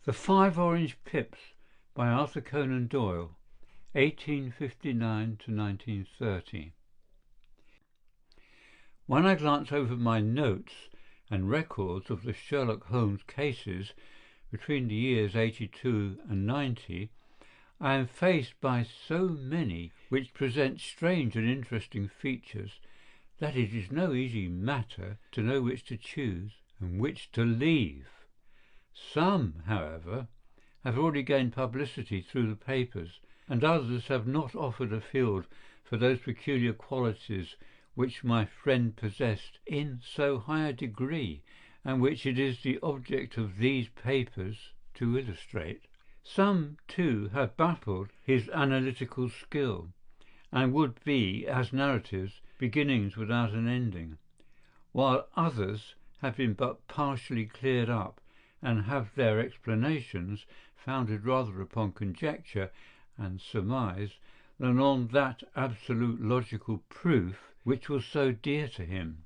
The Five Orange Pips by Arthur Conan Doyle, 1859 to 1930. When I glance over my notes and records of the Sherlock Holmes cases between the years 82 and 90, I am faced by so many which present strange and interesting features that it is no easy matter to know which to choose and which to leave. Some, however, have already gained publicity through the papers, and others have not offered a field for those peculiar qualities which my friend possessed in so high a degree, and which it is the object of these papers to illustrate. Some, too, have baffled his analytical skill, and would be, as narratives, beginnings without an ending, while others have been but partially cleared up, and have their explanations founded rather upon conjecture and surmise than on that absolute logical proof which was so dear to him.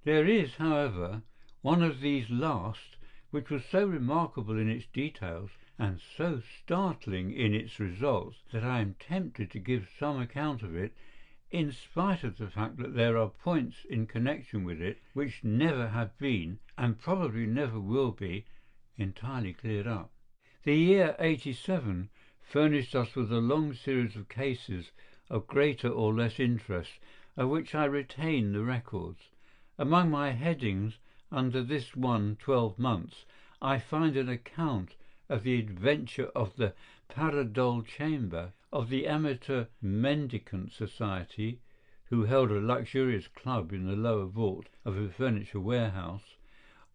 There is, however, one of these last which was so remarkable in its details and so startling in its results that I am tempted to give some account of it, in spite of the fact that there are points in connection with it which never have been, and probably never will be, entirely cleared up. The year 87 furnished us with a long series of cases of greater or less interest, of which I retain the records. Among my headings under this one 12 months, I find an account of the adventure of the Paradol Chamber, of the Amateur Mendicant Society, who held a luxurious club in the lower vault of a furniture warehouse,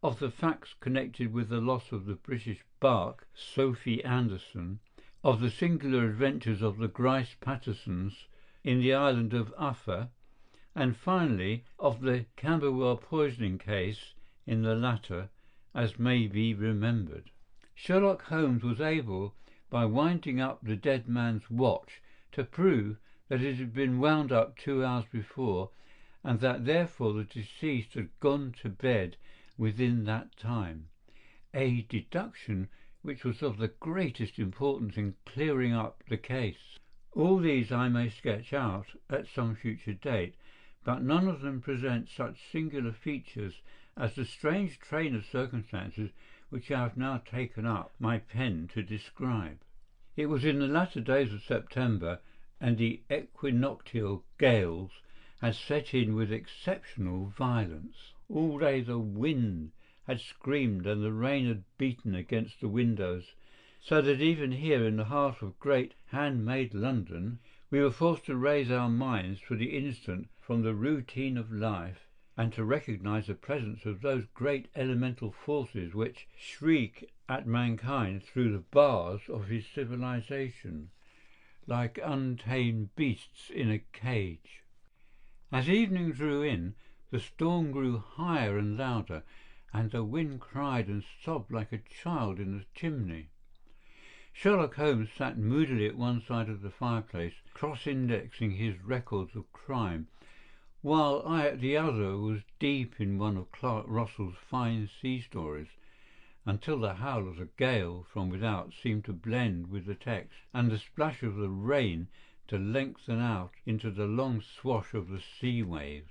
of the facts connected with the loss of the British barque Sophie Anderson, of the singular adventures of the Grice Pattersons in the island of Uffa, and finally of the Camberwell poisoning case in the latter, as may be remembered. Sherlock Holmes was able, by winding up the dead man's watch, to prove that it had been wound up 2 hours before, and that therefore the deceased had gone to bed within that time, a deduction which was of the greatest importance in clearing up the case. All these I may sketch out at some future date, but none of them present such singular features as the strange train of circumstances which I have now taken up my pen to describe. It was in the latter days of September, and the equinoctial gales had set in with exceptional violence. All day the wind had screamed and the rain had beaten against the windows, so that even here in the heart of great handmade London we were forced to raise our minds for the instant from the routine of life, and to recognize the presence of those great elemental forces which shriek at mankind through the bars of his civilization, like untamed beasts in a cage. As evening drew in, the storm grew higher and louder, and the wind cried and sobbed like a child in the chimney. Sherlock Holmes sat moodily at one side of the fireplace, cross-indexing his records of crime, while I at the other was deep in one of Clark Russell's fine sea stories, until the howl of the gale from without seemed to blend with the text, and the splash of the rain to lengthen out into the long swash of the sea waves.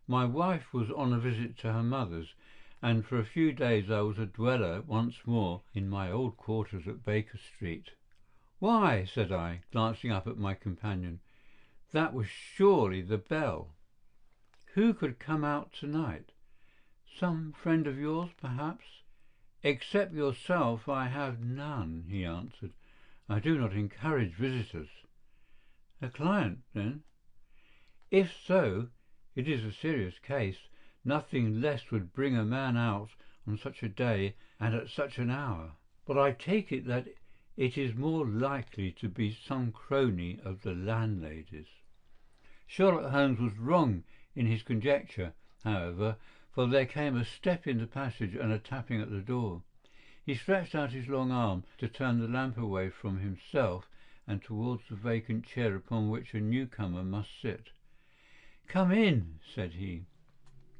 My wife was on a visit to her mother's, and for a few days I was a dweller once more in my old quarters at Baker Street. "Why," said I, glancing up at my companion, "that was surely the bell. Who could come out tonight? Some friend of yours, perhaps?" "Except yourself, I have none," he answered. "I do not encourage visitors." "A client, then?" "If so, it is a serious case. Nothing less would bring a man out on such a day and at such an hour. But I take it that it is more likely to be some crony of the landlady's." Sherlock Holmes was wrong in his conjecture, however, for there came a step in the passage and a tapping at the door. He stretched out his long arm to turn the lamp away from himself and towards the vacant chair upon which a newcomer must sit. "Come in," said he.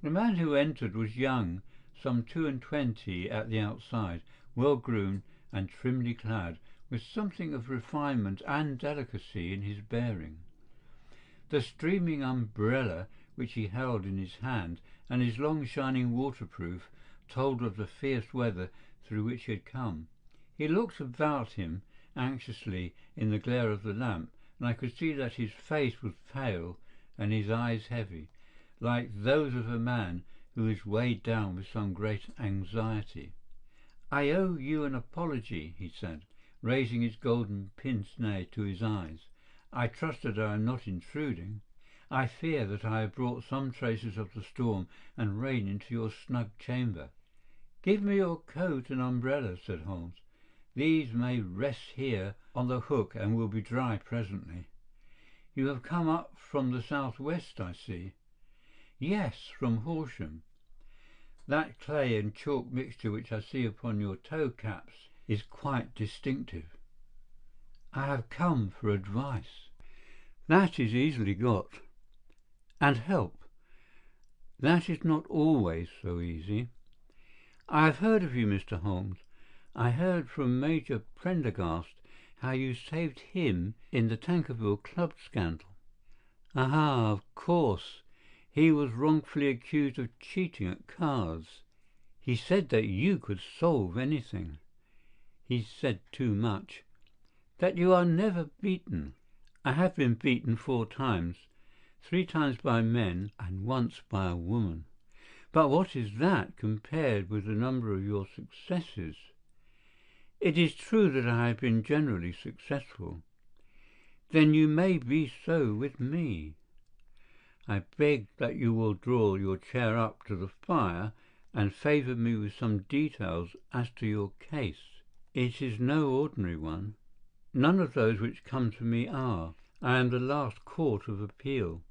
The man who entered was young, some 22 at the outside, well-groomed and trimly clad, with something of refinement and delicacy in his bearing. The streaming umbrella which he held in his hand, and his long shining waterproof, told of the fierce weather through which he had come. He looked about him anxiously in the glare of the lamp, and I could see that his face was pale and his eyes heavy, like those of a man who is weighed down with some great anxiety. "I owe you an apology," he said, raising his golden pince-nez to his eyes. "I trust that I am not intruding. I fear that I have brought some traces of the storm and rain into your snug chamber." "Give me your coat and umbrella," said Holmes. "These may rest here on the hook and will be dry presently. You have come up from the south-west, I see." "Yes, from Horsham. That clay and chalk mixture which I see upon your toe-caps is quite distinctive." "I have come for advice." "That is easily got." "And help." "That is not always so easy." "I have heard of you, Mr. Holmes. I heard from Major Prendergast how you saved him in the Tankerville Club scandal." "Aha, of course. He was wrongfully accused of cheating at cards. He said that you could solve anything." "He said too much." "That you are never beaten." "I have been beaten 4 times, 3 times by men and once by a woman." "But what is that compared with the number of your successes?" "It is true that I have been generally successful." "Then you may be so with me." "I beg that you will draw your chair up to the fire and favour me with some details as to your case." "It is no ordinary one." "None of those which come to me are. I am the last court of appeal.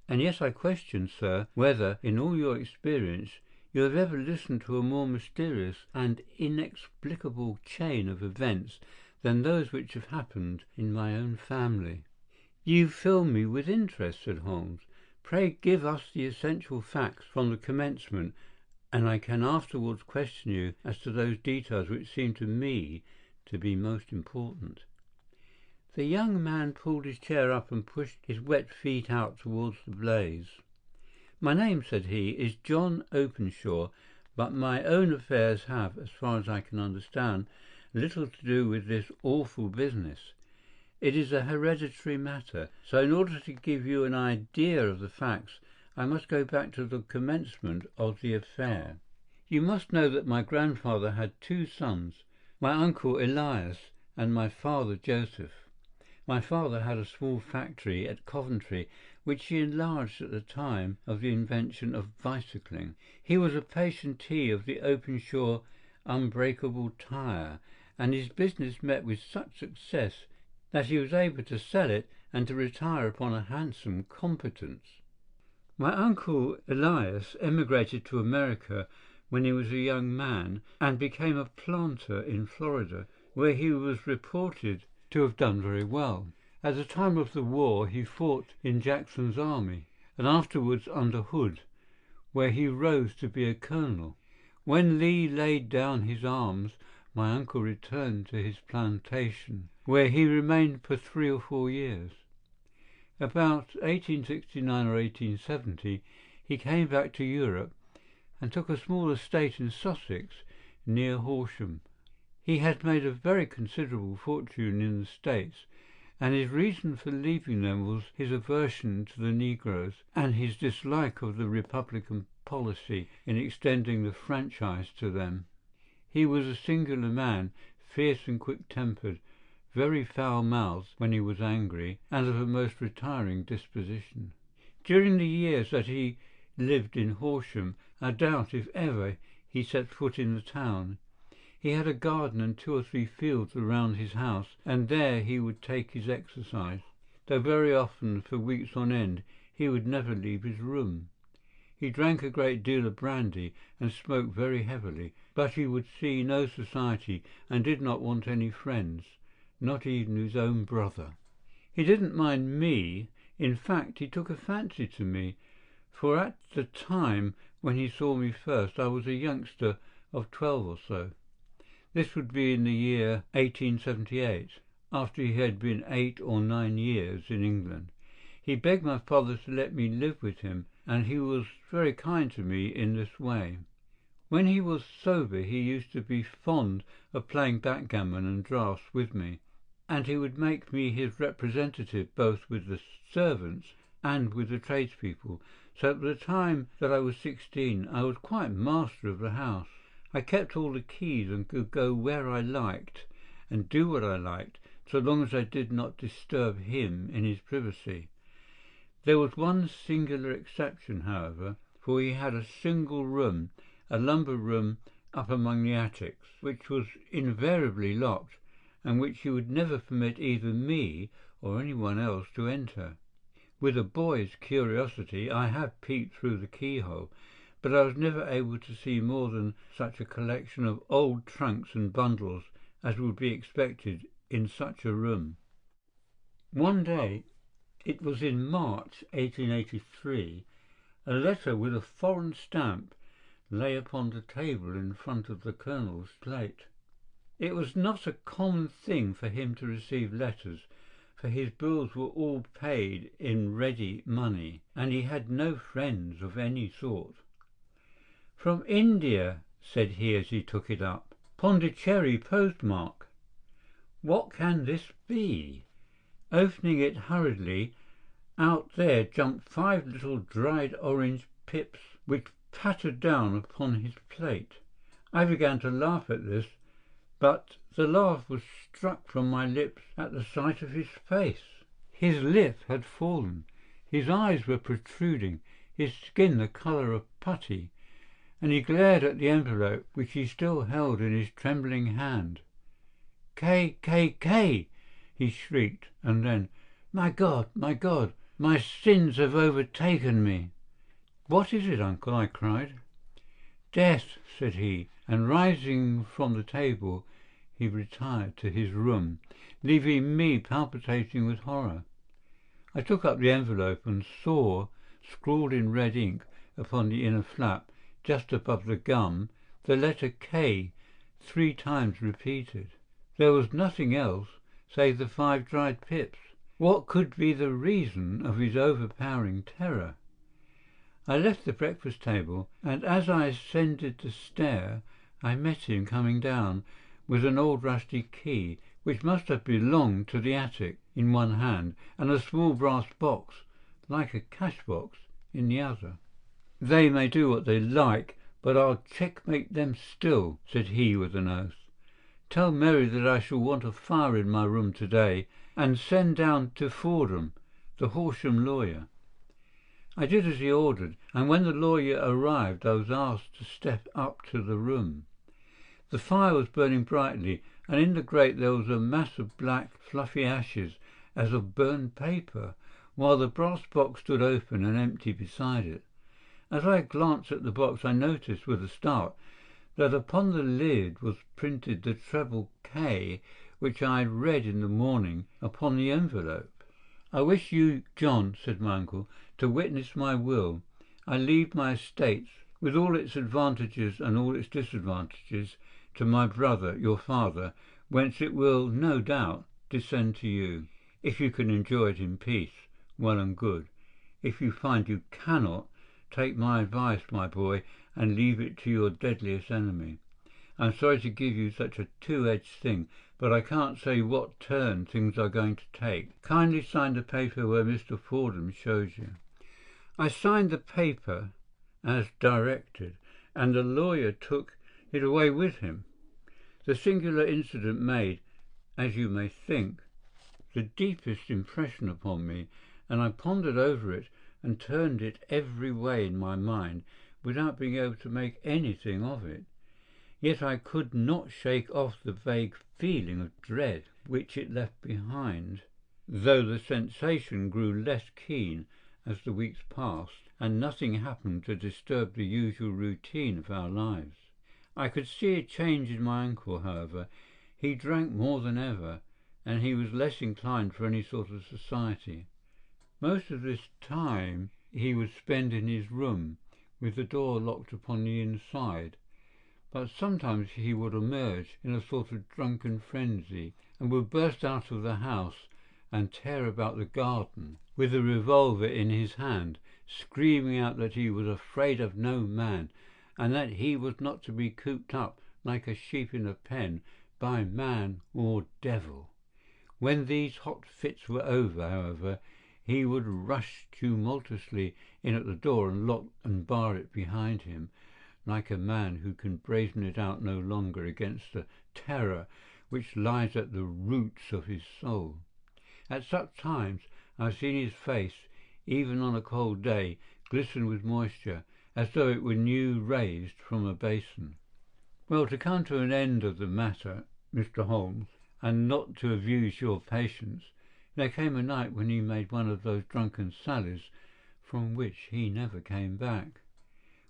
And yet I question, sir, whether, in all your experience, you have ever listened to a more mysterious and inexplicable chain of events than those which have happened in my own family." "You fill me with interest," said Holmes. "Pray give us the essential facts from the commencement, and I can afterwards question you as to those details which seem to me to be most important." The young man pulled his chair up and pushed his wet feet out towards the blaze. "My name," said he, "is John Openshaw, but my own affairs have, as far as I can understand, little to do with this awful business. It is a hereditary matter, so in order to give you an idea of the facts I must go back to the commencement of the affair. You must know that my grandfather had 2 sons, my uncle Elias and my father Joseph. My father had a small factory at Coventry, which he enlarged at the time of the invention of bicycling. He was a patentee of the Openshaw unbreakable tyre, and his business met with such success that he was able to sell it and to retire upon a handsome competence. My uncle Elias emigrated to America when he was a young man and became a planter in Florida, where he was reported to have done very well. At the time of the war he fought in Jackson's army, and afterwards under Hood, where he rose to be a colonel. When Lee laid down his arms, my uncle returned to his plantation, where he remained for 3 or 4 years. About 1869 or 1870 he came back to Europe and took a small estate in Sussex near Horsham. He had made a very considerable fortune in the States, and his reason for leaving them was his aversion to the negroes and his dislike of the Republican policy in extending the franchise to them. He was a singular man, fierce and quick-tempered, very foul-mouthed when he was angry, and of a most retiring disposition. During the years that he lived in Horsham, I doubt if ever he set foot in the town. He had a garden and 2 or 3 fields around his house, and there he would take his exercise, though very often, for weeks on end, he would never leave his room. He drank a great deal of brandy and smoked very heavily, but he would see no society and did not want any friends, not even his own brother. He didn't mind me. In fact, he took a fancy to me, for at the time when he saw me first I was a youngster of 12 or so. This would be in the year 1878, after he had been 8 or 9 years in England. He begged my father to let me live with him, and he was very kind to me in this way. When he was sober he used to be fond of playing backgammon and draughts with me, and he would make me his representative both with the servants and with the tradespeople, so at the time that I was 16 I was quite master of the house. I kept all the keys and could go where I liked and do what I liked, so long as I did not disturb him in his privacy. There was one singular exception, however, for he had a single room, a lumber room up among the attics, which was invariably locked, and which he would never permit either me or anyone else to enter. With a boy's curiosity I have peeped through the keyhole, but I was never able to see more than such a collection of old trunks and bundles as would be expected in such a room. One day, it was in March 1883, a letter with a foreign stamp lay upon the table in front of the Colonel's plate. It was not a common thing for him to receive letters, for his bills were all paid in ready money, and he had no friends of any sort. "From India," said he as he took it up. "Pondicherry postmark. What can this be?" Opening it hurriedly, out there jumped 5 little dried orange pips, which pattered down upon his plate. I began to laugh at this, but the laugh was struck from my lips at the sight of his face. His lip had fallen, his eyes were protruding, his skin the colour of putty, and he glared at the envelope which he still held in his trembling hand. "K, K, K!" he shrieked, and then, my God, my sins have overtaken me." "What is it, uncle?" I cried. "Death," said he, and rising from the table he retired to his room, leaving me palpitating with horror. I took up the envelope and saw, scrawled in red ink upon the inner flap, just above the gum, the letter K 3 times repeated. There was nothing else save the 5 dried pips. What could be the reason of his overpowering terror? I left the breakfast table, and as I ascended the stair I met him coming down with an old rusty key, which must have belonged to the attic, in one hand, and a small brass box, like a cash-box, in the other. "They may do what they like, but I'll checkmate them still," said he with an oath. "Tell Mary that I shall want a fire in my room to-day, and send down to Fordham, the Horsham lawyer." I did as he ordered, and when the lawyer arrived I was asked to step up to the room. The fire was burning brightly, and in the grate there was a mass of black, fluffy ashes as of burned paper, while the brass box stood open and empty beside it. As I glanced at the box I noticed with a start that upon the lid was printed the treble K which I had read in the morning upon the envelope. "I wish you, John," said my uncle, "to witness my will. I leave my estates, with all its advantages and all its disadvantages, to my brother, your father, whence it will, no doubt, descend to you. If you can enjoy it in peace, well and good. If you find you cannot, take my advice, my boy, and leave it to your deadliest enemy. I'm sorry to give you such a two-edged thing, but I can't say what turn things are going to take. Kindly sign the paper where Mr. Fordham shows you." I signed the paper as directed, and the lawyer took it away with him. The singular incident made, as you may think, the deepest impression upon me, and I pondered over it and turned it every way in my mind without being able to make anything of it. Yet I could not shake off the vague feeling of dread which it left behind, though the sensation grew less keen as the weeks passed and nothing happened to disturb the usual routine of our lives. I could see a change in my uncle, however. He drank more than ever, and he was less inclined for any sort of society. Most of this time he would spend in his room, with the door locked upon the inside, but sometimes he would emerge in a sort of drunken frenzy and would burst out of the house and tear about the garden with a revolver in his hand, screaming out that he was afraid of no man, and that he was not to be cooped up like a sheep in a pen by man or devil. When these hot fits were over, however, he would rush tumultuously in at the door and lock and bar it behind him, like a man who can brazen it out no longer against the terror which lies at the roots of his soul. At such times I have seen his face, even on a cold day, glisten with moisture, as though it were new raised from a basin. Well, to come to an end of the matter, Mr. Holmes, and not to abuse your patience, there came a night when he made one of those drunken sallies from which he never came back.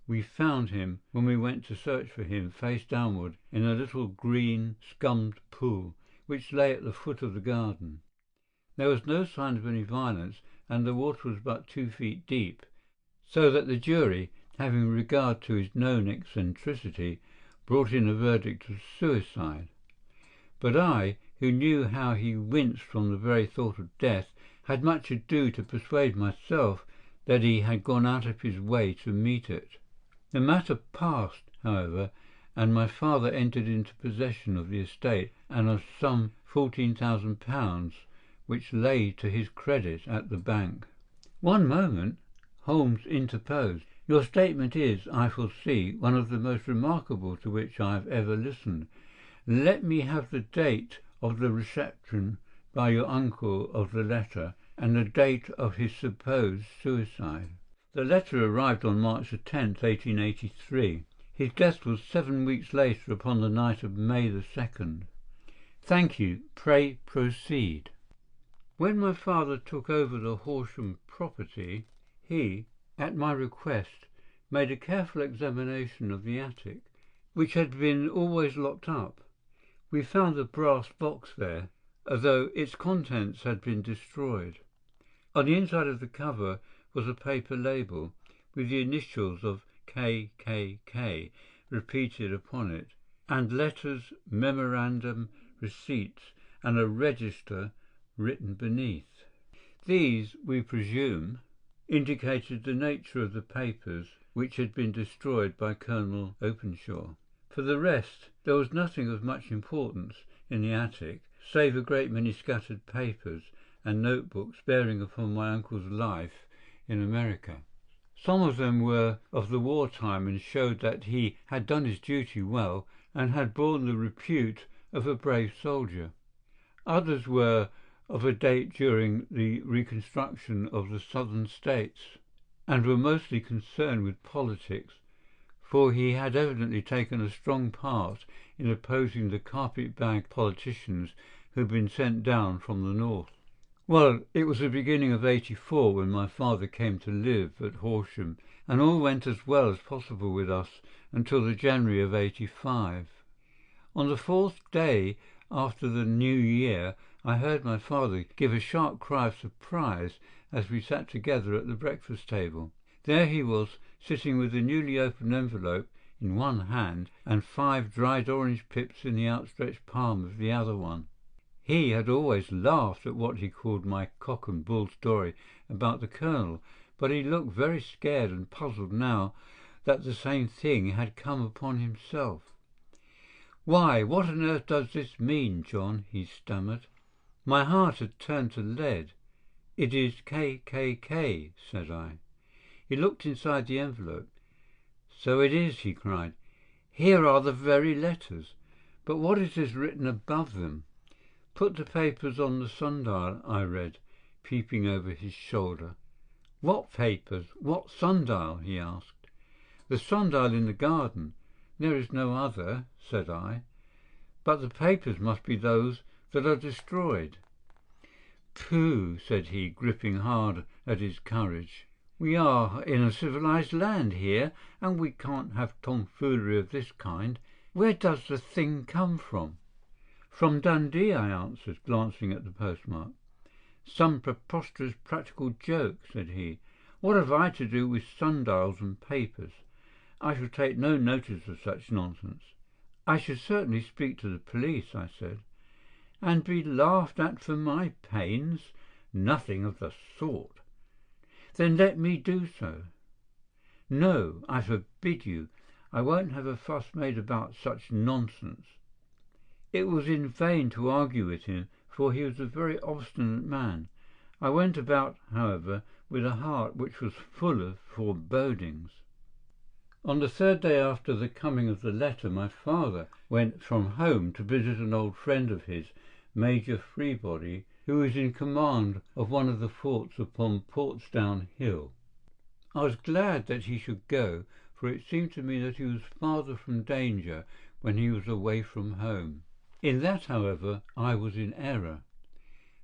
We found him, when we went to search for him, face downward in a little green, scummed pool which lay at the foot of the garden. There was no sign of any violence, and the water was but 2 feet deep, so that the jury, having regard to his known eccentricity, brought in a verdict of suicide. But I, who knew how he winced from the very thought of death, had much ado to persuade myself that he had gone out of his way to meet it. The matter passed, however, and my father entered into possession of the estate and of some £14,000 which lay to his credit at the bank. "One moment," Holmes interposed. "Your statement is, I foresee, one of the most remarkable to which I have ever listened. Let me have the date of the reception by your uncle of the letter, and the date of his supposed suicide." "The letter arrived on March 10th, 1883. His death was 7 weeks later, upon the night of May the 2nd. "Thank you. Pray proceed." "When my father took over the Horsham property, he, at my request, made a careful examination of the attic, which had been always locked up. We found the brass box there, although its contents had been destroyed. On the inside of the cover was a paper label, with the initials of KKK repeated upon it, and letters, memorandum, receipts, and a register written beneath. These, we presume, indicated the nature of the papers which had been destroyed by Colonel Openshaw. For the rest, there was nothing of much importance in the attic, save a great many scattered papers and notebooks bearing upon my uncle's life in America. Some of them were of the war time and showed that he had done his duty well and had borne the repute of a brave soldier. Others were of a date during the reconstruction of the Southern States, and were mostly concerned with politics, for he had evidently taken a strong part in opposing the carpet-bag politicians who had been sent down from the north. Well, it was the beginning of '84 when my father came to live at Horsham, and all went as well as possible with us until the January of '85. On the 4th day after the New Year, I heard my father give a sharp cry of surprise as we sat together at the breakfast table. There he was, sitting with the newly opened envelope in one hand and 5 dried orange pips in the outstretched palm of the other one. He had always laughed at what he called my cock and bull story about the Colonel, but he looked very scared and puzzled now that the same thing had come upon himself. "Why, what on earth does this mean, John?" he stammered. My heart had turned to lead. "It is KKK," said I. He looked inside the envelope. "So it is," he cried. "Here are the very letters. But what is this written above them?" "Put the papers on the sundial," I read, peeping over his shoulder. "What papers? What sundial?" he asked. "The sundial in the garden. There is no other," said I. "But the papers must be those that are destroyed." "Pooh!" said he, gripping hard at his courage. "We are in a civilized land here, and we can't have tomfoolery of this kind. Where does the thing come from?" "From Dundee," I answered, glancing at the postmark. "Some preposterous practical joke," said he. "What have I to do with sundials and papers? I shall take no notice of such nonsense." "I should certainly speak to the police," I said. "And be laughed at for my pains? Nothing of the sort." "Then let me do so." "No, I forbid you. I won't have a fuss made about such nonsense." It was in vain to argue with him, for he was a very obstinate man. I went about, however, with a heart which was full of forebodings. On the third day after the coming of the letter, my father went from home to visit an old friend of his, Major Freebody, who was in command of one of the forts upon Portsdown Hill. I was glad that he should go, for it seemed to me that he was farther from danger when he was away from home. In that, however, I was in error.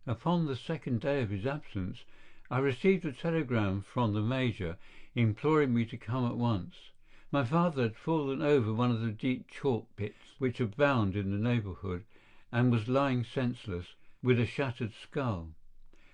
Upon the second day of his absence, I received a telegram from the Major imploring me to come at once. My father had fallen over one of the deep chalk pits which abound in the neighbourhood, and was lying senseless, with a shattered skull.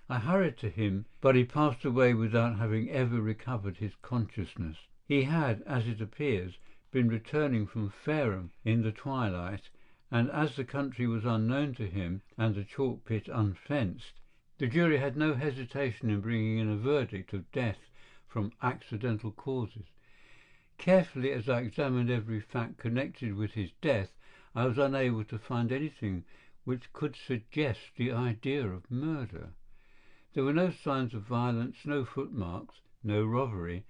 I hurried to him, but he passed away without having ever recovered his consciousness. He had, as it appears, been returning from Fareham in the twilight, and as the country was unknown to him and the chalk pit unfenced, the jury had no hesitation in bringing in a verdict of death from accidental causes. Carefully as I examined every fact connected with his death, I was unable to find anything which could suggest the idea of murder. There were no signs of violence, no footmarks, no robbery,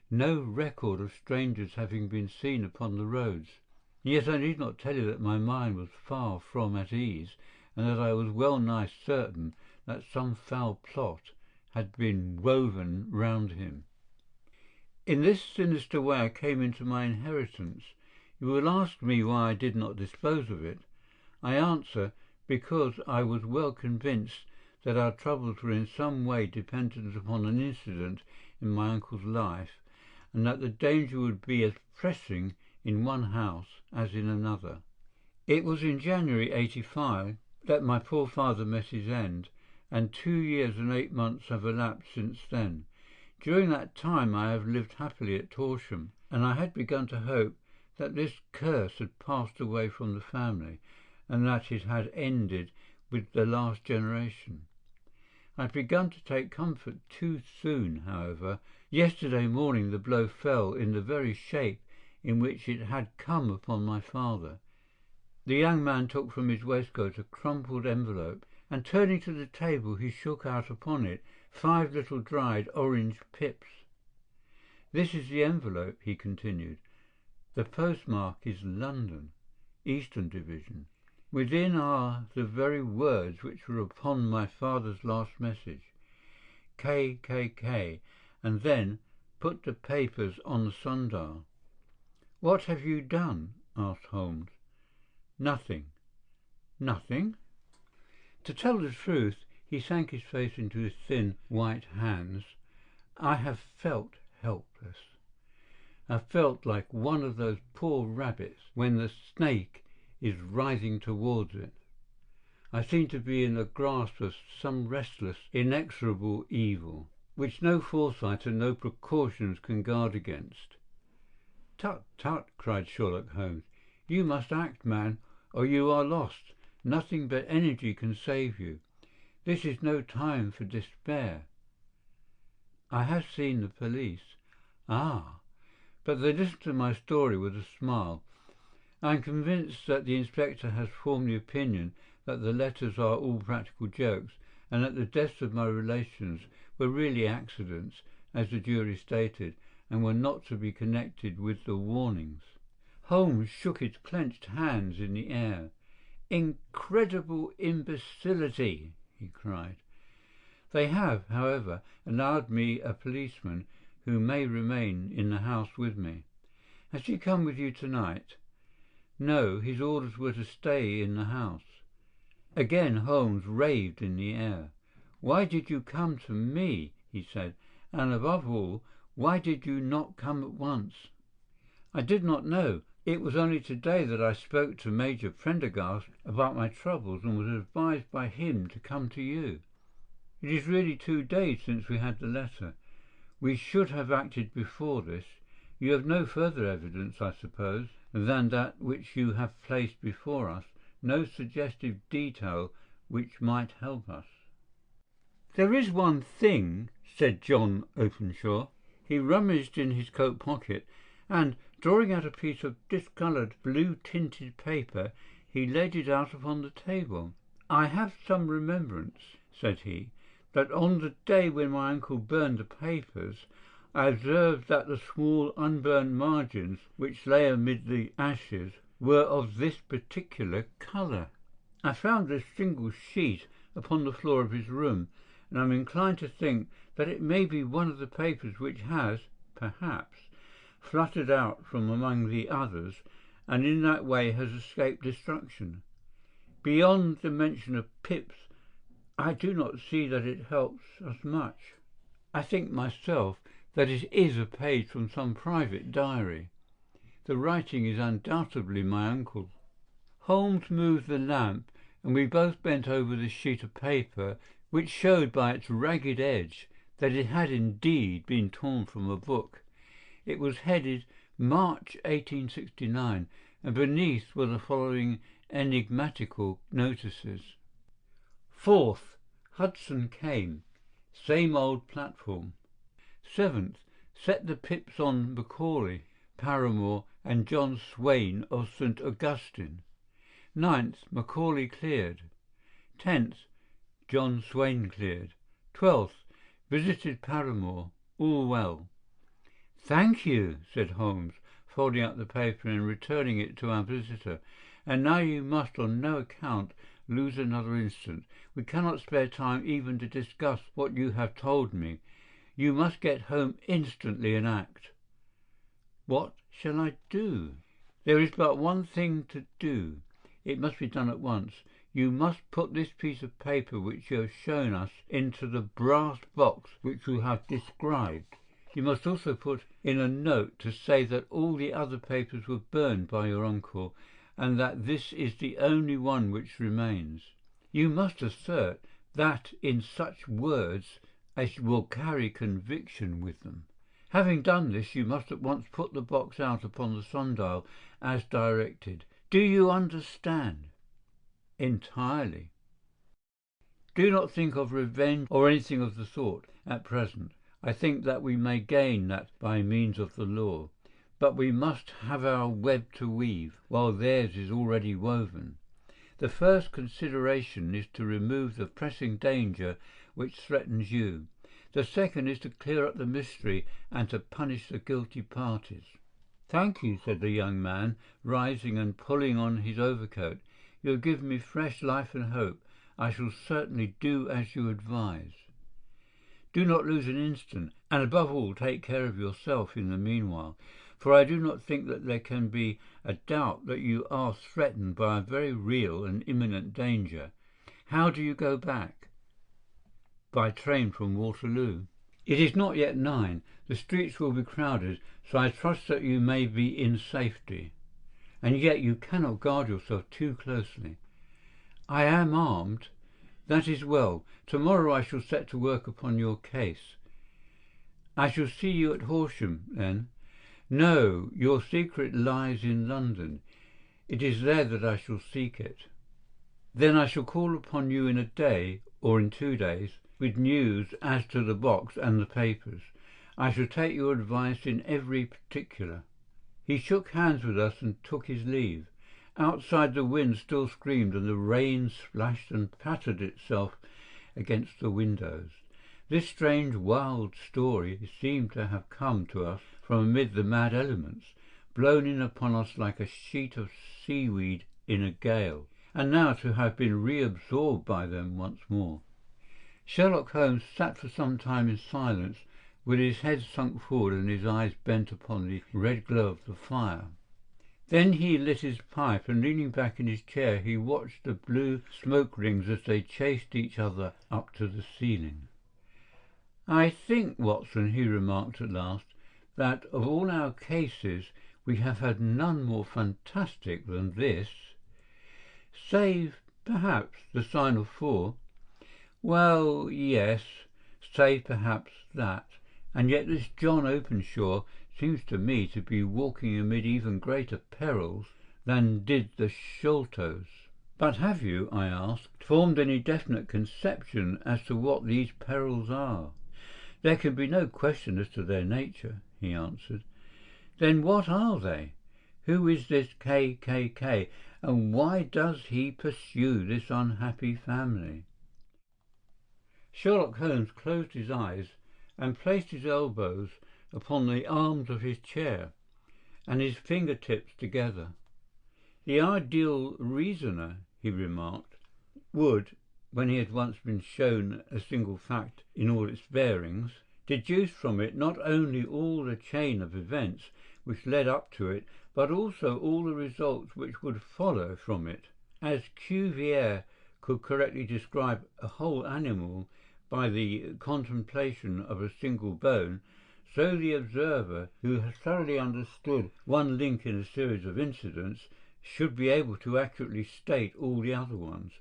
no record of strangers having been seen upon the roads. Yet I need not tell you that my mind was far from at ease, and that I was well nigh certain that some foul plot had been woven round him. In this sinister way I came into my inheritance. You will ask me why I did not dispose of it. I answer, because I was well convinced that our troubles were in some way dependent upon an incident in my uncle's life, and that the danger would be as pressing in one house as in another. It was in January '85 that my poor father met his end, and 2 years and 8 months have elapsed since then. During that time I have lived happily at Torsham, and I had begun to hope that this curse had passed away from the family, and that it had ended with the last generation. I had begun to take comfort too soon, however. Yesterday morning the blow fell in the very shape in which it had come upon my father. The young man took from his waistcoat a crumpled envelope, and turning to the table he shook out upon it 5 little dried orange pips. "This is the envelope," he continued. "The postmark is London, Eastern Division. Within are the very words which were upon my father's last message, KKK, and then put the papers on the sundial." "What have you done?" asked Holmes. "Nothing." "Nothing?" To tell the truth, he sank his face into his thin, white hands. "I have felt helpless. I felt like one of those poor rabbits when the snake is writhing towards it. I seem to be in the grasp of some restless, inexorable evil, which no foresight and no precautions can guard against." "Tut, tut!" cried Sherlock Holmes. "You must act, man, or you are lost. Nothing but energy can save you. This is no time for despair." "I have seen the police." "Ah!" But they listened to my story with a smile. "I am convinced that the inspector has formed the opinion that the letters are all practical jokes, and that the deaths of my relations were really accidents, as the jury stated, and were not to be connected with the warnings." Holmes shook his clenched hands in the air. "Incredible imbecility!" he cried. "They have, however, allowed me a policeman who may remain in the house with me." "Has he come with you tonight?" "No, his orders were to stay in the house." Again Holmes raved in the air. "Why did you come to me?" he said. "And above all, why did you not come at once?" "I did not know. It was only today that I spoke to Major Prendergast about my troubles and was advised by him to come to you. It is really 2 days since we had the letter. We should have acted before this. You have no further evidence, I suppose?" than that which you have placed before us, no suggestive detail which might help us. "There is one thing," said John Openshaw. He rummaged in his coat pocket, and, drawing out a piece of discoloured blue-tinted paper, he laid it out upon the table. "I have some remembrance," said he, "that on the day when my uncle burned the papers, I observed that the small unburned margins which lay amid the ashes were of this particular colour. I found this single sheet upon the floor of his room, and I am inclined to think that it may be one of the papers which has, perhaps, fluttered out from among the others, and in that way has escaped destruction. Beyond the mention of pips, I do not see that it helps us much. I think myself that it is a page from some private diary. The writing is undoubtedly my uncle's." Holmes moved the lamp, and we both bent over the sheet of paper, which showed by its ragged edge that it had indeed been torn from a book. It was headed March 1869, and beneath were the following enigmatical notices: 4th, Hudson came. Same old platform. 7th, set the pips on Macaulay, Paramore, and John Swain of St. Augustine. 9th, Macaulay cleared. 10th, John Swain cleared. 12th, visited Paramore. All well. "Thank you," said Holmes, folding up the paper and returning it to our visitor. "And now you must on no account lose another instant. We cannot spare time even to discuss what you have told me. You must get home instantly and act." "What shall I do?" "There is but one thing to do. It must be done at once. You must put this piece of paper which you have shown us into the brass box which you have described. You must also put in a note to say that all the other papers were burned by your uncle, and that this is the only one which remains. You must assert that in such words as will carry conviction with them. Having done this, you must at once put the box out upon the sundial as directed. Do you understand?" "Entirely." "Do not think of revenge or anything of the sort at present. I think that we may gain that by means of the law, but we must have our web to weave, while theirs is already woven. The first consideration is to remove the pressing danger which threatens you. The second is to clear up the mystery and to punish the guilty parties." "Thank you," said the young man, rising and pulling on his overcoat. "You have given me fresh life and hope. I shall certainly do as you advise. Do not lose an instant, and above all take care of yourself in the meanwhile, for I do not think that there can be a doubt that you are threatened by a very real and imminent danger. How do you go back?" "By train from Waterloo." "It is not yet 9. The streets will be crowded, so I trust that you may be in safety. And yet you cannot guard yourself too closely." "I am armed." "That is well. Tomorrow I shall set to work upon your case." "I shall see you at Horsham, then?" "No, your secret lies in London. It is there that I shall seek it." "Then I shall call upon you in a day, or in 2 days, with news as to the box and the papers. I shall take your advice in every particular." He shook hands with us and took his leave. Outside the wind still screamed and the rain splashed and pattered itself against the windows. This strange wild story seemed to have come to us from amid the mad elements, blown in upon us like a sheet of seaweed in a gale, and now to have been reabsorbed by them once more. Sherlock Holmes sat for some time in silence, with his head sunk forward and his eyes bent upon the red glow of the fire. Then he lit his pipe, and leaning back in his chair he watched the blue smoke rings as they chased each other up to the ceiling. "I think, Watson," he remarked at last, "that of all our cases we have had none more fantastic than this. Save, perhaps, the sign of 4. Well, yes, save perhaps that. And yet this John Openshaw seems to me to be walking amid even greater perils than did the Sholtos. But have you, I asked, formed any definite conception as to what these perils are? There can be no question as to their nature, he answered. Then what are they? Who is this KKK, and why does he pursue this unhappy family? Sherlock Holmes closed his eyes and placed his elbows upon the arms of his chair and his fingertips together. The ideal reasoner, he remarked, would, when he had once been shown a single fact in all its bearings, deduce from it not only all the chain of events which led up to it, but also all the results which would follow from it. As Cuvier could correctly describe a whole animal by the contemplation of a single bone, so the observer, who has thoroughly understood one link in a series of incidents, should be able to accurately state all the other ones,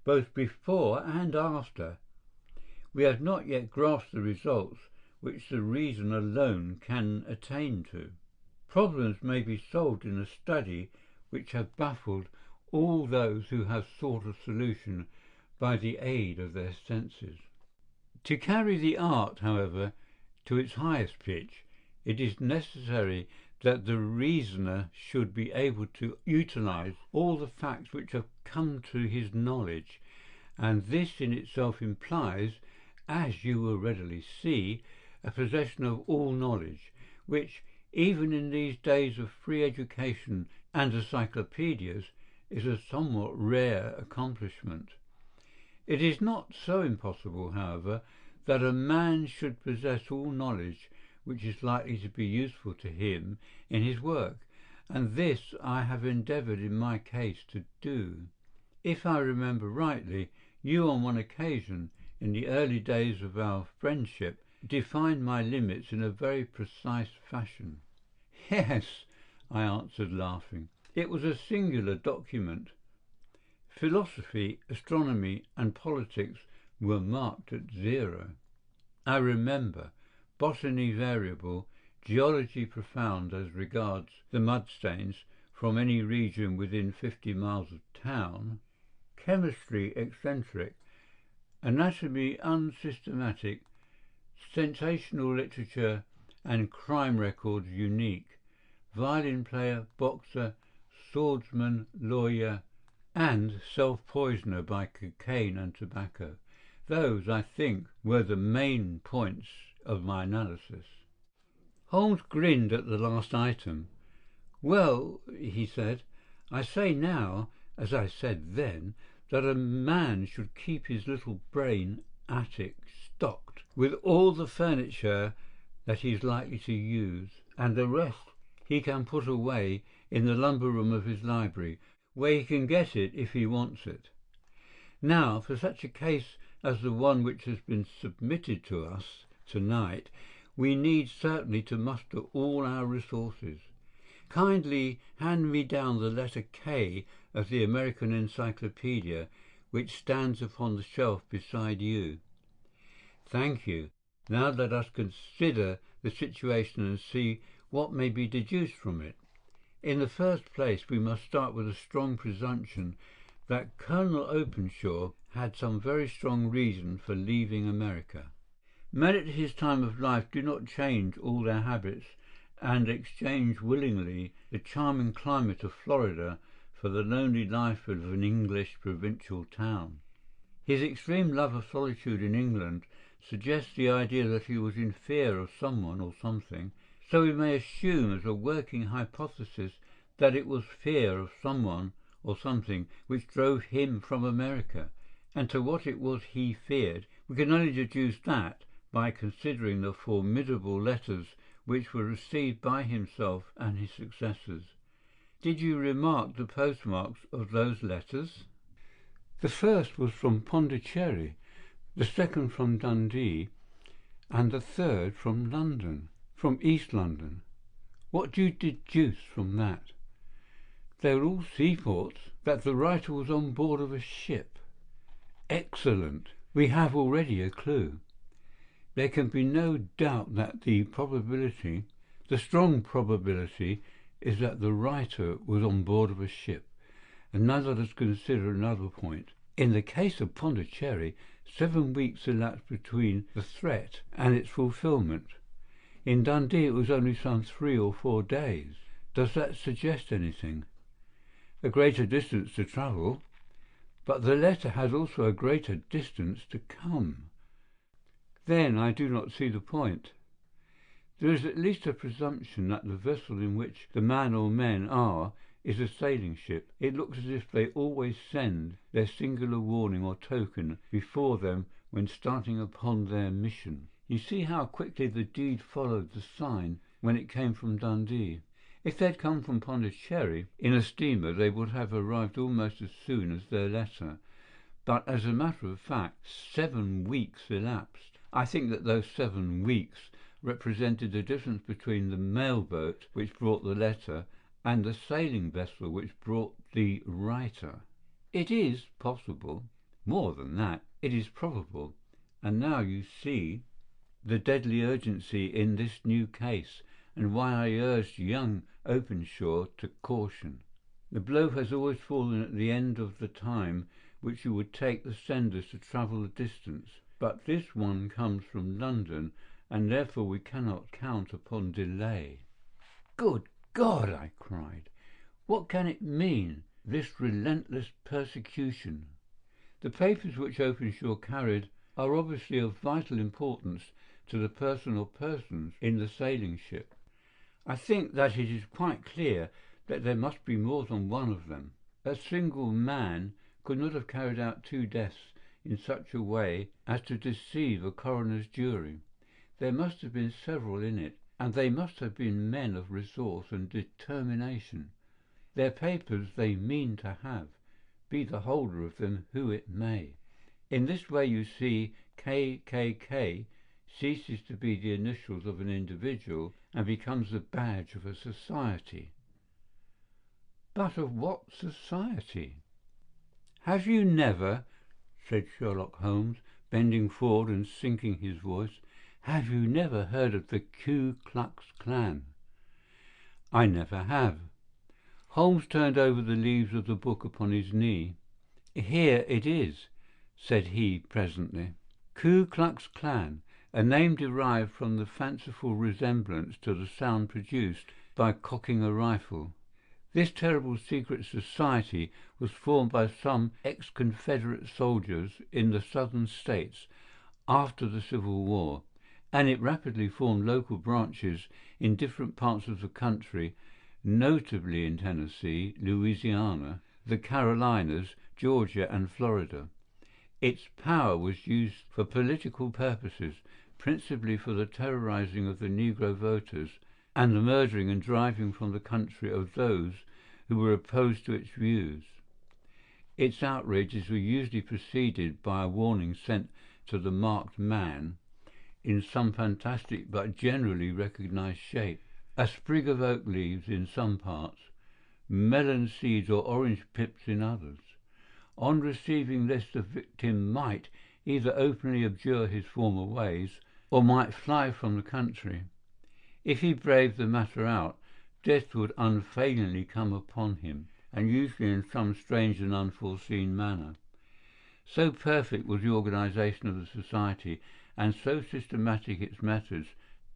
both before and after. We have not yet grasped the results which the reason alone can attain to. Problems may be solved in a study which have baffled all those who have sought a solution by the aid of their senses. To carry the art, however, to its highest pitch, it is necessary that the reasoner should be able to utilize all the facts which have come to his knowledge, and this in itself implies, as you will readily see, a possession of all knowledge, which, even in these days of free education and encyclopedias, is a somewhat rare accomplishment. It is not so impossible, however, that a man should possess all knowledge which is likely to be useful to him in his work, and this I have endeavoured in my case to do. If I remember rightly, you on one occasion, in the early days of our friendship, defined my limits in a very precise fashion. Yes, I answered, laughing. It was a singular document. Philosophy, astronomy, and politics were marked at 0. I remember botany variable, geology profound as regards the mudstains from any region within 50 miles of town, chemistry eccentric, anatomy unsystematic, sensational literature and crime records unique, violin player, boxer, swordsman, lawyer, and self-poisoner by cocaine and tobacco. Those, I think, were the main points of my analysis. Holmes grinned at the last item. Well, he said, I say now, as I said then, that a man should keep his little brain attic stocked with all the furniture that he is likely to use, and the rest he can put away in the lumber room of his library, where he can get it if he wants it. Now, for such a case as the one which has been submitted to us tonight, we need certainly to muster all our resources. Kindly hand me down the letter K of the American Encyclopedia, which stands upon the shelf beside you. Thank you. Now let us consider the situation and see what may be deduced from it. In the first place, we must start with a strong presumption that Colonel Openshaw had some very strong reason for leaving America. Men at his time of life do not change all their habits and exchange willingly the charming climate of Florida for the lonely life of an English provincial town. His extreme love of solitude in England suggests the idea that he was in fear of someone or something, so we may assume as a working hypothesis that it was fear of someone or something which drove him from America, and to what it was he feared we can only deduce that by considering the formidable letters which were received by himself and his successors. Did you remark the postmarks of those letters? The first was from Pondicherry, the second from Dundee, and the third from London, from East London. What do you deduce from that? They were all seaports, that the writer was on board of a ship. Excellent. We have already a clue. There can be no doubt that the probability The strong probability is that the writer was on board of a ship. And now let us consider another point. In the case of Pondicherry, 7 weeks elapsed between the threat and its fulfilment. In Dundee it was only some 3 or 4 days. Does that suggest anything? A greater distance to travel, but the letter has also a greater distance to come. Then I do not see the point. There is at least a presumption that the vessel in which the man or men are is a sailing ship. It looks as if they always send their singular warning or token before them when starting upon their mission. You see how quickly the deed followed the sign when it came from Dundee. If they'd come from Pondicherry in a steamer, they would have arrived almost as soon as their letter. But as a matter of fact, 7 weeks elapsed. I think that those 7 weeks represented the difference between the mail-boat which brought the letter and the sailing vessel which brought the writer. It is possible, more than that, it is probable, and now you see the deadly urgency in this new case, and why I urged young Openshaw to caution. The blow has always fallen at the end of the time which you would take the senders to travel the distance, but this one comes from London, and therefore we cannot count upon delay. Good God, I cried, what can it mean, this relentless persecution? The papers which Openshaw carried are obviously of vital importance to the person or persons in the sailing ship. I think that it is quite clear that there must be more than one of them. A single man could not have carried out 2 deaths in such a way as to deceive a coroner's jury. There must have been several in it, and they must have been men of resource and determination. Their papers they mean to have, be the holder of them who it may. In this way you see KKK ceases to be the initials of an individual and becomes the badge of a society. But of what society? Have you never, said Sherlock Holmes, bending forward and sinking his voice, have you never heard of the Ku Klux Klan? I never have. Holmes turned over the leaves of the book upon his knee. Here it is, said he presently. Ku Klux Klan, a name derived from the fanciful resemblance to the sound produced by cocking a rifle. This terrible secret society was formed by some ex-Confederate soldiers in the southern states after the Civil War, and it rapidly formed local branches in different parts of the country, notably in Tennessee, Louisiana, the Carolinas, Georgia and Florida. Its power was used for political purposes, principally for the terrorizing of the Negro voters and the murdering and driving from the country of those who were opposed to its views. Its outrages were usually preceded by a warning sent to the marked man in some fantastic but generally recognized shape. A sprig of oak leaves in some parts, melon seeds or orange pips in others. On receiving this, the victim might either openly abjure his former ways or might fly from the country. If he braved the matter out, death would unfailingly come upon him, and usually in some strange and unforeseen manner. So perfect was the organization of the society, and so systematic its methods,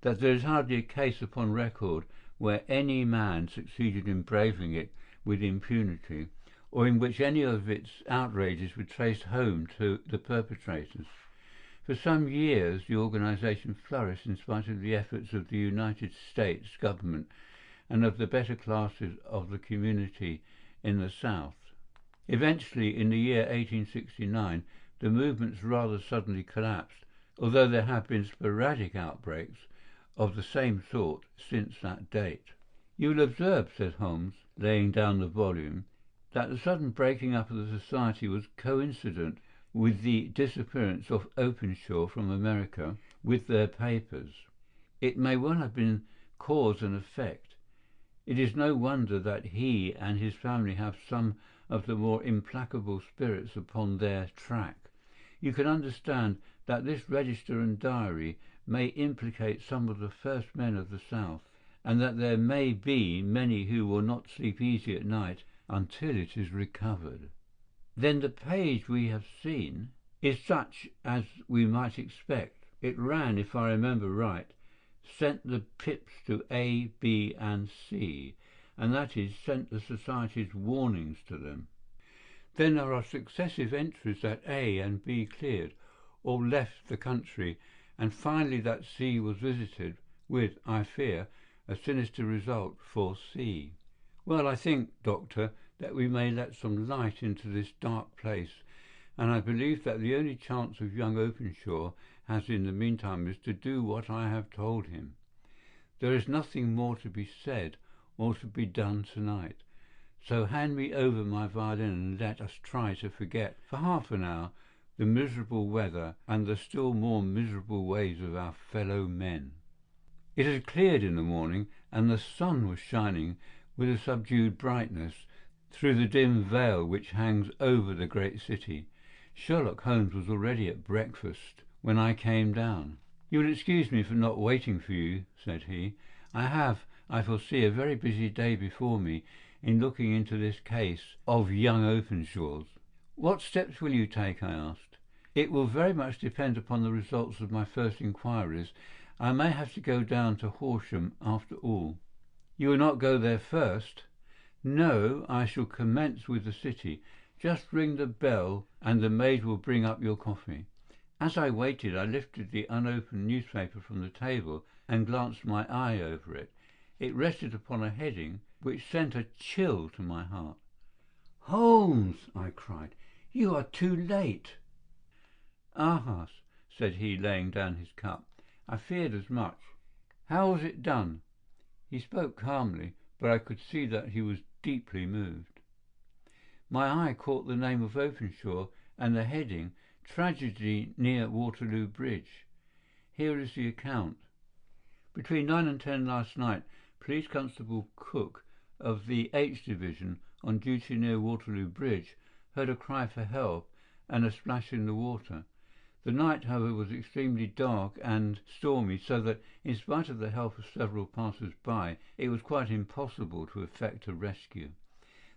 that there is hardly a case upon record where any man succeeded in braving it with impunity, or in which any of its outrages were traced home to the perpetrators. For some years the organization flourished in spite of the efforts of the United States government and of the better classes of the community in the South. Eventually, in the year 1869, the movements rather suddenly collapsed, although there have been sporadic outbreaks of the same sort since that date. You will observe, said Holmes, laying down the volume, that the sudden breaking up of the society was coincident with the disappearance of Openshaw from America with their papers. It may well have been cause and effect. It is no wonder that he and his family have some of the more implacable spirits upon their track. You can understand that this register and diary may implicate some of the first men of the South, and that there may be many who will not sleep easy at night until it is recovered. Then the page we have seen is such as we might expect. It ran, if I remember right, sent the pips to A, B and C, and that is, sent the Society's warnings to them. Then there are successive entries that A and B cleared, or left the country, and finally that C was visited, with, I fear, a sinister result for C. Well, I think, Doctor, that we may let some light into this dark place, and I believe that the only chance of young Openshaw has in the meantime is to do what I have told him. There is nothing more to be said or to be done tonight, so hand me over my violin and let us try to forget for half an hour the miserable weather and the still more miserable ways of our fellow men. It had cleared in the morning, and the sun was shining with a subdued brightness through the dim veil which hangs over the great city. Sherlock Holmes was already at breakfast when I came down. "You will excuse me for not waiting for you," said he. I foresee, a very busy day before me in looking into this case of young Openshaw's." "What steps will you take?" I asked. "It will very much depend upon the results of my first inquiries. I may have to go down to Horsham after all." "You will not go there first?" "No, I shall commence with the city. Just ring the bell and the maid will bring up your coffee." As I waited, I lifted the unopened newspaper from the table and glanced my eye over it. It rested upon a heading which sent a chill to my heart. "Holmes!" I cried, "you are too late." "Ah," said he, laying down his cup, "I feared as much. How was it done?" He spoke calmly, but I could see that he was deeply moved. My eye caught the name of Openshaw and the heading, "Tragedy near Waterloo Bridge." Here is the account. "Between 9 and 10 last night, Police Constable Cook of the H Division, on duty near Waterloo Bridge, heard a cry for help and a splash in the water. The night, however, was extremely dark and stormy, so that, in spite of the help of several passers-by, it was quite impossible to effect a rescue.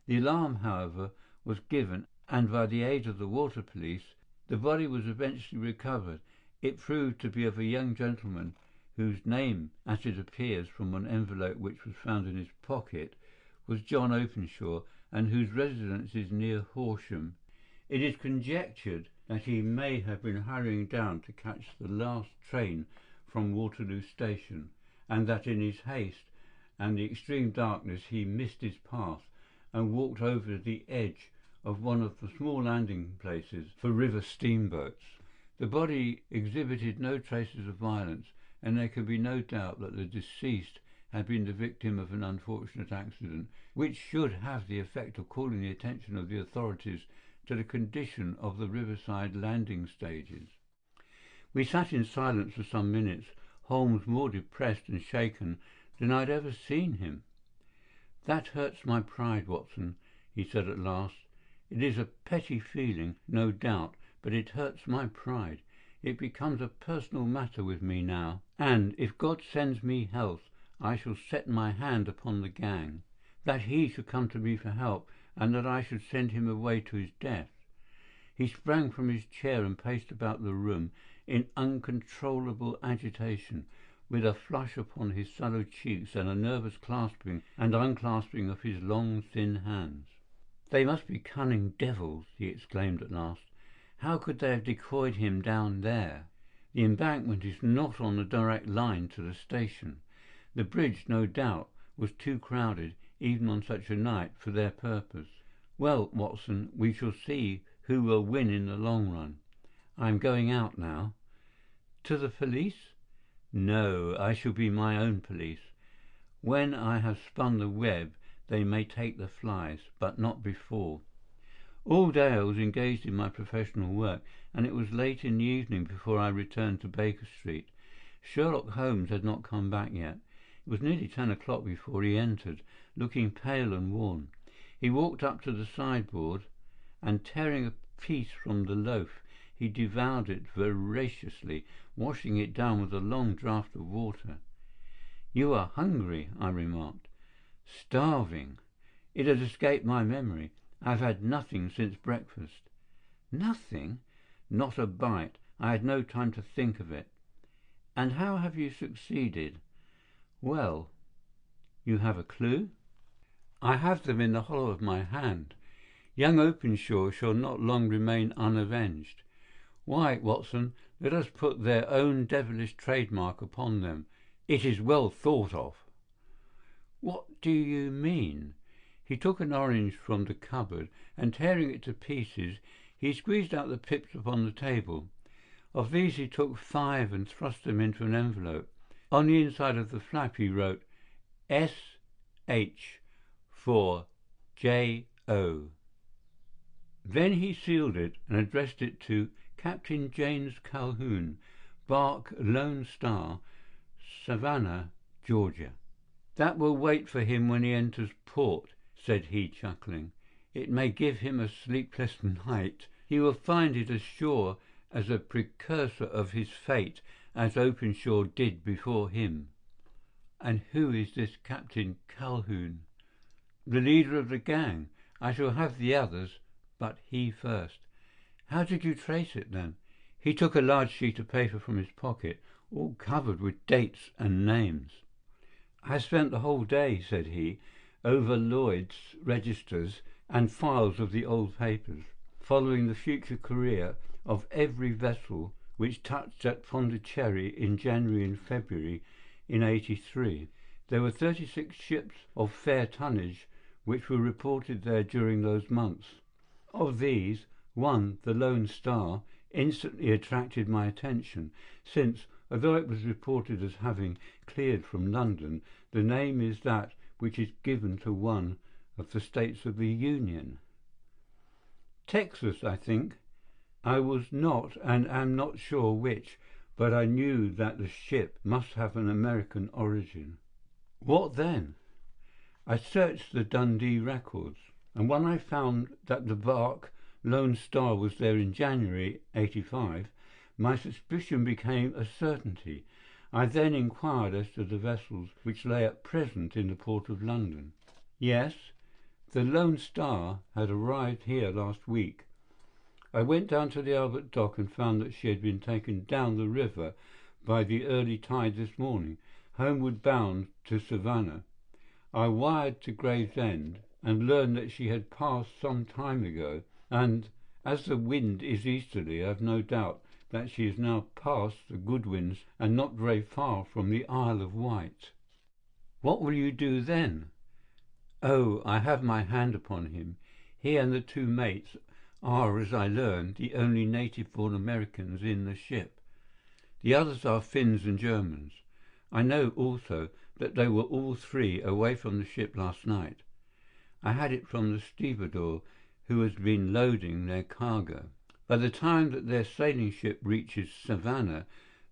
The alarm, however, was given, and by the aid of the water police, the body was eventually recovered. It proved to be of a young gentleman whose name, as it appears from an envelope which was found in his pocket, was John Openshaw, and whose residence is near Horsham. It is conjectured that he may have been hurrying down to catch the last train from Waterloo Station, and that in his haste and the extreme darkness he missed his path and walked over the edge of one of the small landing places for river steamboats. The body exhibited no traces of violence, and there can be no doubt that the deceased had been the victim of an unfortunate accident, which should have the effect of calling the attention of the authorities to the condition of the riverside landing stages. We sat in silence for some minutes, Holmes more depressed and shaken than I had ever seen him. "That hurts my pride, Watson," he said at last. "It is a petty feeling, no doubt, but it hurts my pride. It becomes a personal matter with me now, and, if God sends me health, I shall set my hand upon the gang. That he should come to me for help, and that I should send him away to his death." He sprang from his chair and paced about the room in uncontrollable agitation, with a flush upon his sallow cheeks and a nervous clasping and unclasping of his long, thin hands. "They must be cunning devils," he exclaimed at last. "How could they have decoyed him down there? The embankment is not on the direct line to the station. The bridge, no doubt, was too crowded, even on such a night, for their purpose. Well, Watson, we shall see who will win in the long run. I am going out now." "To the police?" "No, I shall be my own police. When I have spun the web they may take the flies, but not before." All day I was engaged in my professional work, and it was late in the evening before I returned to Baker Street. Sherlock Holmes had not come back yet. It was nearly 10 o'clock before he entered, looking pale and worn. He walked up to the sideboard, and tearing a piece from the loaf, he devoured it voraciously, washing it down with a long draught of water. "You are hungry," I remarked. "Starving. It had escaped my memory. I've had nothing since breakfast." "Nothing?" "Not a bite. I had no time to think of it." "And how have you succeeded?" "Well, you have a clue?" "I have them in the hollow of my hand. Young Openshaw shall not long remain unavenged. Why, Watson, let us put their own devilish trademark upon them. It is well thought of." "What do you mean?" He took an orange from the cupboard, and tearing it to pieces, he squeezed out the pips upon the table. Of these he took 5 and thrust them into an envelope. On the inside of the flap he wrote S.H. for J.O. Then he sealed it and addressed it to Captain James Calhoun, bark Lone Star, Savannah, Georgia. "That will wait for him when he enters port," said he, chuckling. "It may give him a sleepless night. He will find it as sure as a precursor of his fate as Openshaw did before him." "And who is this Captain Calhoun?" "The leader of the gang. I shall have the others, but he first." "How did you trace it, then?" He took a large sheet of paper from his pocket, all covered with dates and names. "I spent the whole day," said he, "over Lloyd's registers and files of the old papers, following the future career of every vessel which touched at Pondicherry in January and February in '83. There were 36 ships of fair tonnage which were reported there during those months. Of these, one, the Lone Star, instantly attracted my attention, since, although it was reported as having cleared from London, the name is that which is given to one of the States of the Union. Texas, I think. I was not and am not sure which, but I knew that the ship must have an American origin." "What then?" "I searched the Dundee records, and when I found that the bark Lone Star was there in January '85, my suspicion became a certainty. I then inquired as to the vessels which lay at present in the port of London. Yes, the Lone Star had arrived here last week. I went down to the Albert Dock and found that she had been taken down the river by the early tide this morning, homeward bound to Savannah. I wired to Gravesend and learned that she had passed some time ago, and as the wind is easterly, I have no doubt that she is now past the Goodwins and not very far from the Isle of Wight." "What will you do then?" "Oh, I have my hand upon him. He and the 2 mates are, as I learned, the only native-born Americans in the ship. The others are Finns and Germans. I know also that they were all 3 away from the ship last night. I had it from the stevedore who has been loading their cargo. By the time that their sailing ship reaches Savannah,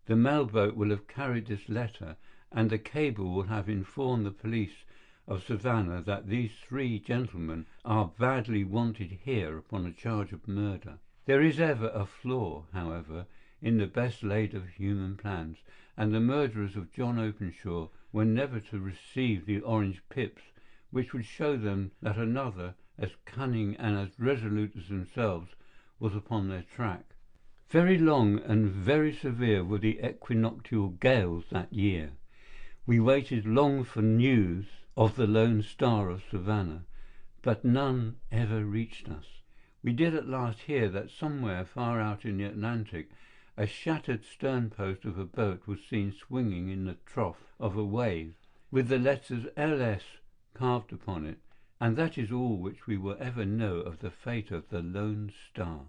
the mail-boat will have carried this letter, and the cable will have informed the police of Savannah that these 3 gentlemen are badly wanted here upon a charge of murder. There is ever a flaw, however, in the best laid of human plans, and the murderers of John Openshaw were never to receive the orange pips, which would show them that another, as cunning and as resolute as themselves, was upon their track. Very long and very severe were the equinoctial gales that year. We waited long for news of the Lone Star of Savannah, but none ever reached us. We did at last hear that somewhere far out in the Atlantic a shattered stern-post of a boat was seen swinging in the trough of a wave, with the letters L.S. carved upon it, and that is all which we will ever know of the fate of the Lone Star.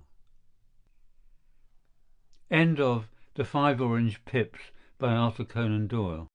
End of The 5 Orange Pips by Arthur Conan Doyle.